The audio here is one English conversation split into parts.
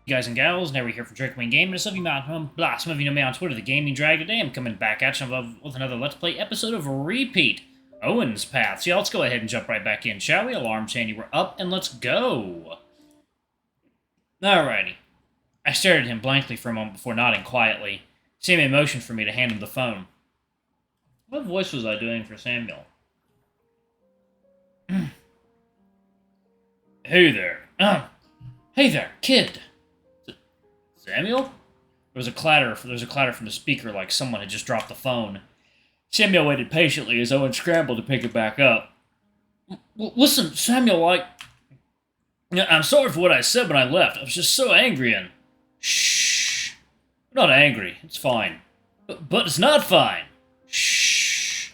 You guys and gals, never here from Drake Wing Game, and some of you some of you know me on Twitter, the Gaming Drag. Today I'm coming back at you with another Let's Play episode of Repeat, Owen's Path. So yeah, let's go ahead and jump right back in, shall we? Alarm chain, you were up, and let's go! Alrighty. I stared at him blankly for a moment before nodding quietly. Samuel motioned for me to hand him the phone. What voice was I doing for Samuel? Hey there. Hey there, kid. Samuel? There was a clatter from the speaker like someone had just dropped the phone. Samuel waited patiently as Owen scrambled to pick it back up. Listen, Samuel, I'm sorry for what I said when I left. I was just so angry and... Shh. I'm not angry. It's fine. But it's not fine. Shh.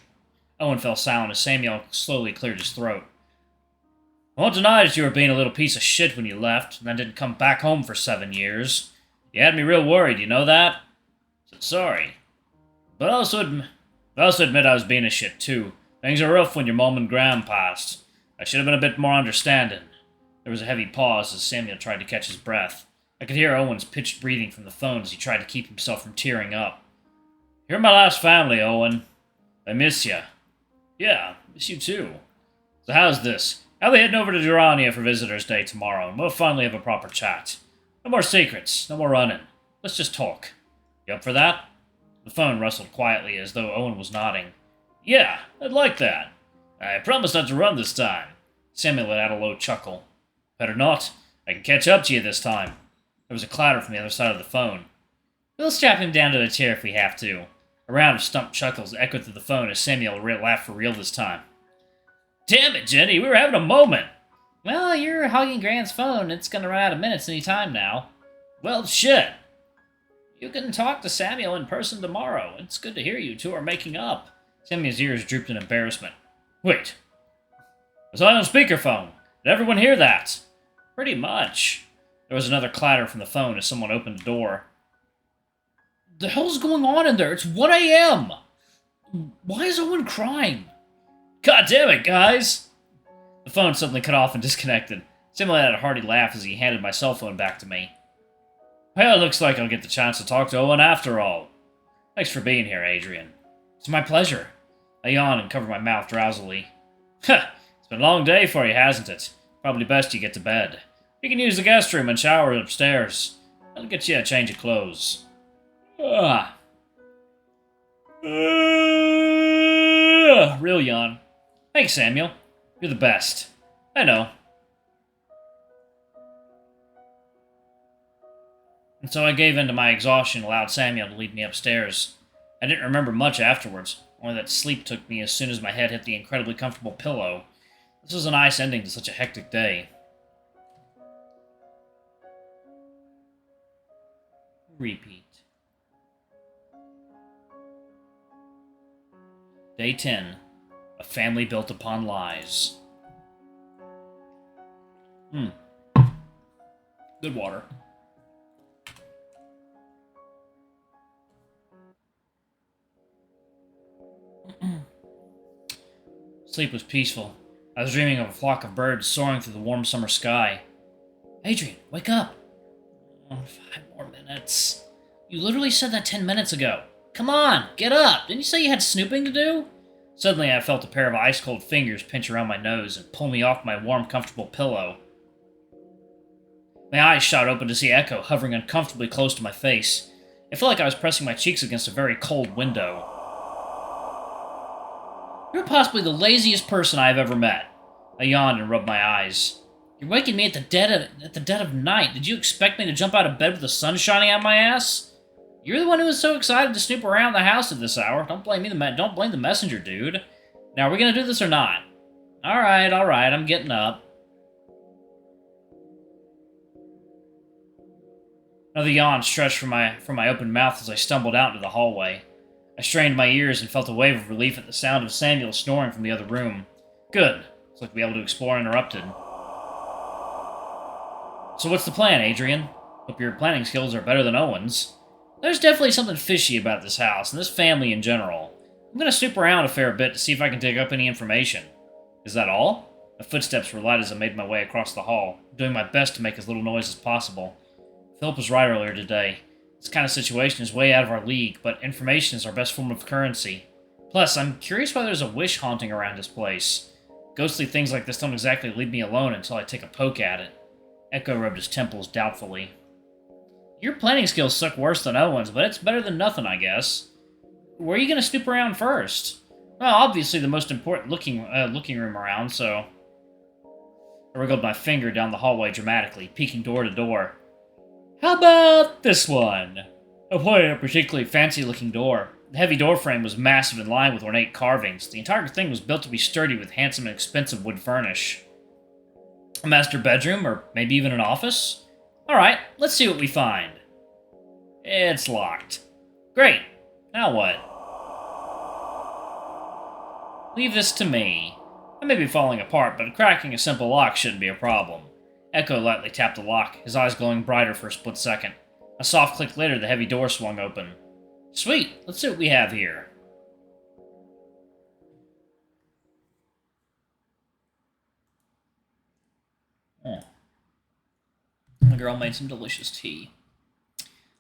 Owen fell silent as Samuel slowly cleared his throat. I won't deny that you were being a little piece of shit when you left, and then didn't come back home for 7 years. You had me real worried, you know that? So sorry. But I also admit I was being a shit too. Things are rough when your mom and Graham passed. I should have been a bit more understanding. There was a heavy pause as Samuel tried to catch his breath. I could hear Owen's pitched breathing from the phone as he tried to keep himself from tearing up. You're my last family, Owen. I miss you. Yeah, miss you too. So how's this? I'll be heading over to Durania for Visitors' Day tomorrow, and we'll finally have a proper chat. No more secrets, no more running. Let's just talk. You up for that? The phone rustled quietly as though Owen was nodding. Yeah, I'd like that. I promise not to run this time. Samuel let out a low chuckle. Better not. I can catch up to you this time. There was a clatter from the other side of the phone. We'll strap him down to a chair if we have to. A round of stumped chuckles echoed through the phone as Samuel laughed for real this time. Damn it, Jenny, we were having a moment. Well, you're hogging Grant's phone. It's going to run out of minutes any time now. Well, shit. You can talk to Samuel in person tomorrow. It's good to hear you two are making up. Samuel's ears drooped in embarrassment. Wait. Was I on speakerphone? Did everyone hear that? Pretty much. There was another clatter from the phone as someone opened the door. The hell's going on in there? It's 1 a.m. Why is Owen crying? God damn it, guys! The phone suddenly cut off and disconnected. Samuel had a hearty laugh as he handed my cell phone back to me. Well, it looks like I'll get the chance to talk to Owen after all. Thanks for being here, Adrian. It's my pleasure. I yawned and covered my mouth drowsily. Huh, it's been a long day for you, hasn't it? Probably best you get to bed. You can use the guest room and shower upstairs. I'll get you a change of clothes. Real yawn. Thanks, Samuel. You're the best. I know. And so I gave in to my exhaustion and allowed Samuel to lead me upstairs. I didn't remember much afterwards, only that sleep took me as soon as my head hit the incredibly comfortable pillow. This was a nice ending to such a hectic day. Repeat. Day 10. A family built upon lies. Good water. Sleep was peaceful. I was dreaming of a flock of birds soaring through the warm summer sky. Adrian, wake up! 5 more minutes. You literally said that 10 minutes ago. Come on, get up! Didn't you say you had snooping to do? Suddenly I felt a pair of ice-cold fingers pinch around my nose and pull me off my warm, comfortable pillow. My eyes shot open to see Echo hovering uncomfortably close to my face. It felt like I was pressing my cheeks against a very cold window. You're possibly the laziest person I have ever met. I yawned and rubbed my eyes. You're waking me at the dead of night. Did you expect me to jump out of bed with the sun shining out my ass? You're the one who was so excited to snoop around the house at this hour. Don't blame the messenger, dude. Now, are we gonna do this or not? Alright, I'm getting up. Another yawn stretched from my open mouth as I stumbled out into the hallway. I strained my ears and felt a wave of relief at the sound of Samuel snoring from the other room. Good. Looks like we'll be able to explore uninterrupted. So what's the plan, Adrian? Hope your planning skills are better than Owen's. There's definitely something fishy about this house, and this family in general. I'm gonna snoop around a fair bit to see if I can dig up any information. Is that all? My footsteps were light as I made my way across the hall, doing my best to make as little noise as possible. Philip was right earlier today. This kind of situation is way out of our league, but information is our best form of currency. Plus, I'm curious why there's a wish haunting around this place. Ghostly things like this don't exactly leave me alone until I take a poke at it. Echo rubbed his temples doubtfully. Your planning skills suck worse than Owen's, but it's better than nothing, I guess. Where are you going to snoop around first? Well, obviously the most important looking room around, so... I wriggled my finger down the hallway dramatically, peeking door to door. How about this one? I pointed at a particularly fancy-looking door. The heavy door frame was massive and lined with ornate carvings. The entire thing was built to be sturdy with handsome and expensive wood furnish. A master bedroom, or maybe even an office? Alright, let's see what we find. It's locked. Great. Now what? Leave this to me. I may be falling apart, but cracking a simple lock shouldn't be a problem. Echo lightly tapped the lock, his eyes glowing brighter for a split second. A soft click later, the heavy door swung open. Sweet, let's see what we have here. Oh. The girl made some delicious tea.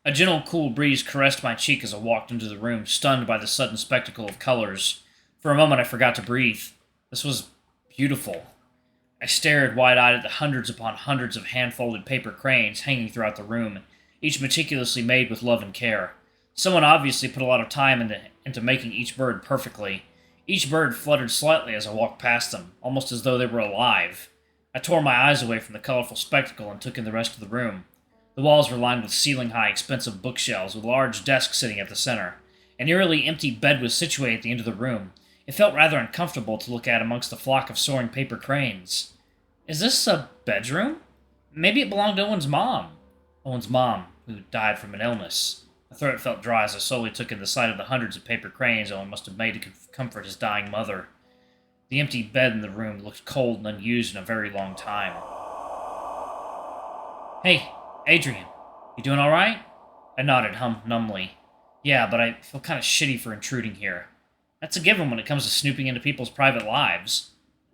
A gentle, cool breeze caressed my cheek as I walked into the room, stunned by the sudden spectacle of colors. For a moment, I forgot to breathe. This was beautiful. I stared wide-eyed at the hundreds upon hundreds of hand-folded paper cranes hanging throughout the room, each meticulously made with love and care. Someone obviously put a lot of time into making each bird perfectly. Each bird fluttered slightly as I walked past them, almost as though they were alive. I tore my eyes away from the colorful spectacle and took in the rest of the room. The walls were lined with ceiling-high, expensive bookshelves, with a large desk sitting at the center. An eerily empty bed was situated at the end of the room. It felt rather uncomfortable to look at amongst the flock of soaring paper cranes. Is this a bedroom? Maybe it belonged to Owen's mom. Owen's mom, who died from an illness. My throat felt dry as I slowly took in the sight of the hundreds of paper cranes Owen must have made to comfort his dying mother. The empty bed in the room looked cold and unused in a very long time. Hey, Adrian, you doing alright? I nodded numbly. Yeah, but I feel kind of shitty for intruding here. That's a given when it comes to snooping into people's private lives.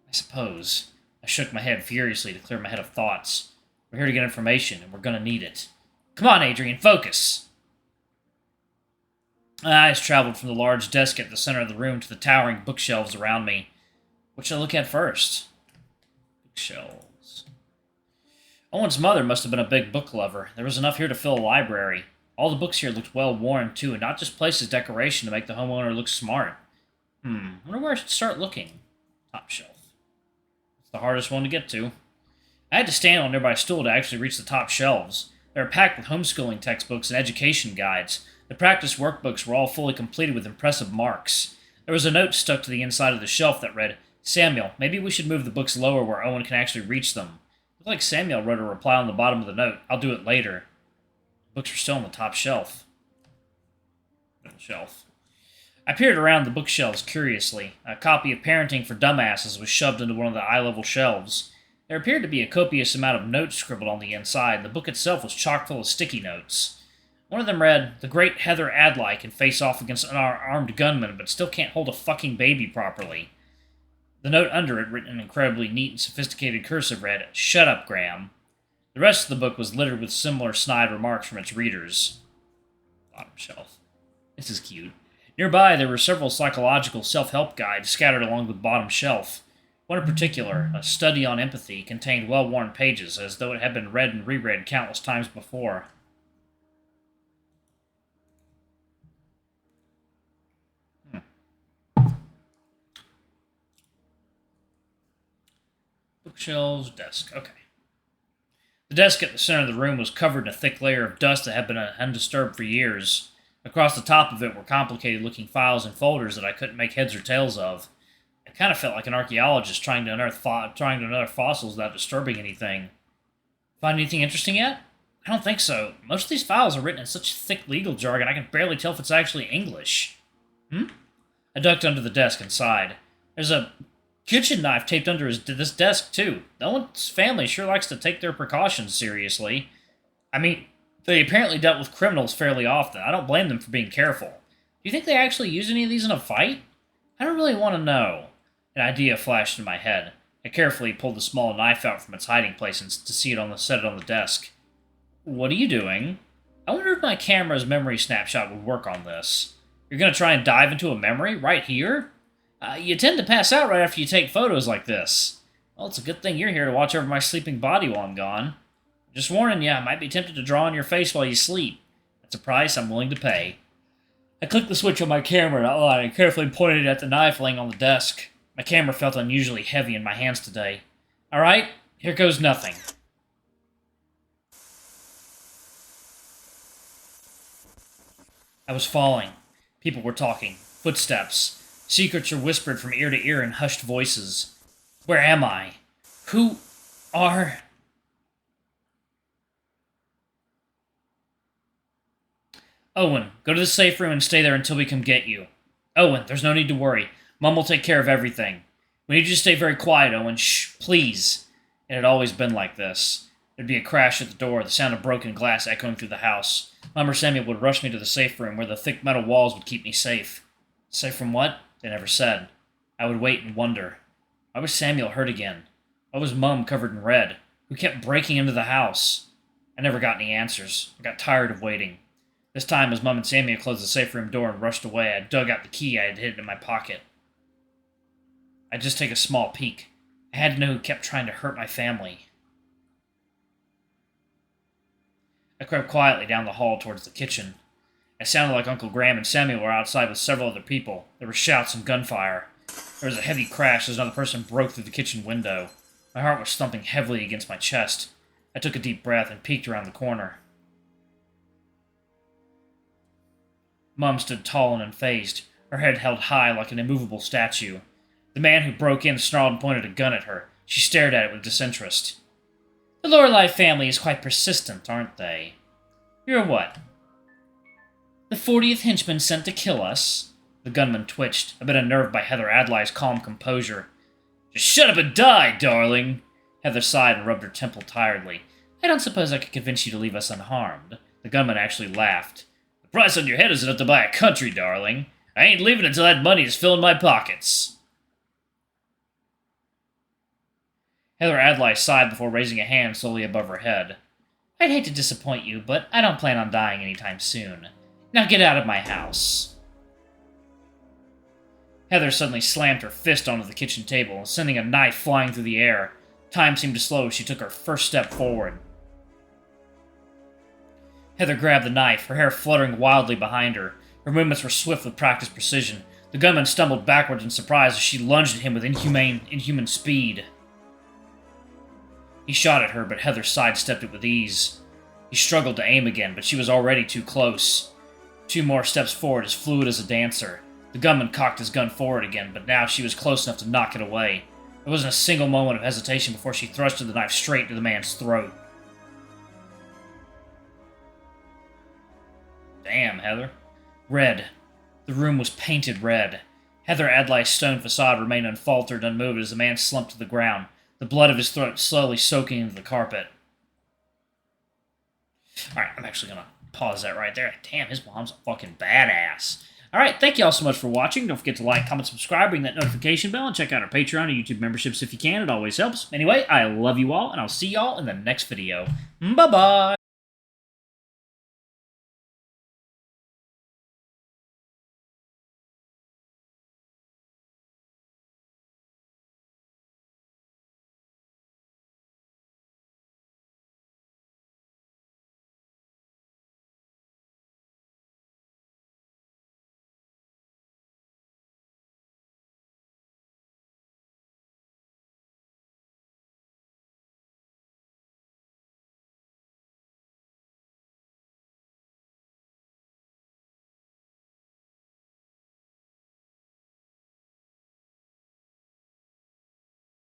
I suppose. I shook my head furiously to clear my head of thoughts. We're here to get information, and we're gonna need it. Come on, Adrian, focus! My eyes traveled from the large desk at the center of the room to the towering bookshelves around me. What should I look at first? Bookshelves. Owen's mother must have been a big book lover. There was enough here to fill a library. All the books here looked well worn, too, and not just placed as decoration to make the homeowner look smart. I wonder where I should start looking. Top shelf. It's the hardest one to get to. I had to stand on a nearby stool to actually reach the top shelves. They were packed with homeschooling textbooks and education guides. The practice workbooks were all fully completed with impressive marks. There was a note stuck to the inside of the shelf that read, Samuel, maybe we should move the books lower where Owen can actually reach them. It looked like Samuel wrote a reply on the bottom of the note. I'll do it later. The books were still on the top shelf. I peered around the bookshelves curiously. A copy of Parenting for Dumbasses was shoved into one of the eye-level shelves. There appeared to be a copious amount of notes scribbled on the inside, and the book itself was chock full of sticky notes. One of them read, The great Heather Adlai can face off against an armed gunman, but still can't hold a fucking baby properly. The note under it, written in incredibly neat and sophisticated cursive, read, Shut up, Graham. The rest of the book was littered with similar snide remarks from its readers. Bottom shelf. This is cute. Nearby, there were several psychological self-help guides scattered along the bottom shelf. One in particular, a study on empathy, contained well-worn pages, as though it had been read and reread countless times before. Bookshelves, desk, okay. The desk at the center of the room was covered in a thick layer of dust that had been undisturbed for years. Across the top of it were complicated-looking files and folders that I couldn't make heads or tails of. It kind of felt like an archaeologist trying to unearth fossils without disturbing anything. Find anything interesting yet? I don't think so. Most of these files are written in such thick legal jargon I can barely tell if it's actually English. I ducked under the desk and sighed. There's a kitchen knife taped under this desk, too. Owen's family sure likes to take their precautions seriously. I mean, they apparently dealt with criminals fairly often. I don't blame them for being careful. Do you think they actually use any of these in a fight? I don't really want to know. An idea flashed in my head. I carefully pulled the small knife out from its hiding place and to see it set it on the desk. What are you doing? I wonder if my camera's memory snapshot would work on this. You're gonna try and dive into a memory right here? You tend to pass out right after you take photos like this. Well, it's a good thing you're here to watch over my sleeping body while I'm gone. Just warning you, I might be tempted to draw on your face while you sleep. That's a price I'm willing to pay. I clicked the switch on my camera and carefully pointed it at the knife laying on the desk. My camera felt unusually heavy in my hands today. Alright, here goes nothing. I was falling. People were talking. Footsteps. Secrets were whispered from ear to ear in hushed voices. Where am I? Who are... Owen, go to the safe room and stay there until we come get you. Owen, there's no need to worry. Mom will take care of everything. We need you to stay very quiet, Owen. Shh, please. It had always been like this. There'd be a crash at the door, the sound of broken glass echoing through the house. Mom or Samuel would rush me to the safe room where the thick metal walls would keep me safe. Safe from what? They never said. I would wait and wonder. Why was Samuel hurt again? Why was Mom covered in red? Who kept breaking into the house? I never got any answers. I got tired of waiting. This time, as Mom and Samuel closed the safe room door and rushed away, I dug out the key I had hidden in my pocket. I'd just take a small peek. I had to know who kept trying to hurt my family. I crept quietly down the hall towards the kitchen. It sounded like Uncle Graham and Samuel were outside with several other people. There were shouts and gunfire. There was a heavy crash as another person broke through the kitchen window. My heart was thumping heavily against my chest. I took a deep breath and peeked around the corner. Mom stood tall and unfazed, her head held high like an immovable statue. The man who broke in snarled and pointed a gun at her. She stared at it with disinterest. The Lorelei family is quite persistent, aren't they? You're what? The 40th henchman sent to kill us? The gunman twitched, a bit unnerved by Heather Adlai's calm composure. Just shut up and die, darling! Heather sighed and rubbed her temple tiredly. I don't suppose I could convince you to leave us unharmed. The gunman actually laughed. The price on your head is enough to buy a country, darling. I ain't leaving until that money is filling my pockets. Heather Adlai sighed before raising a hand slowly above her head. I'd hate to disappoint you, but I don't plan on dying anytime soon. Now get out of my house. Heather suddenly slammed her fist onto the kitchen table, sending a knife flying through the air. Time seemed to slow as she took her first step forward. Heather grabbed the knife, her hair fluttering wildly behind her. Her movements were swift with practiced precision. The gunman stumbled backwards in surprise as she lunged at him with inhuman speed. He shot at her, but Heather sidestepped it with ease. He struggled to aim again, but she was already too close. 2 more steps forward, as fluid as a dancer. The gunman cocked his gun forward again, but now she was close enough to knock it away. There wasn't a single moment of hesitation before she thrusted the knife straight into the man's throat. Damn, Heather. Red. The room was painted red. Heather Adlai's stone facade remained unfaltered, unmoved as the man slumped to the ground, the blood of his throat slowly soaking into the carpet. Alright, I'm actually gonna pause that right there. Damn, his mom's a fucking badass. Alright, thank you all so much for watching. Don't forget to like, comment, subscribe, ring that notification bell, and check out our Patreon and YouTube memberships if you can. It always helps. Anyway, I love you all, and I'll see y'all in the next video. Bye-bye!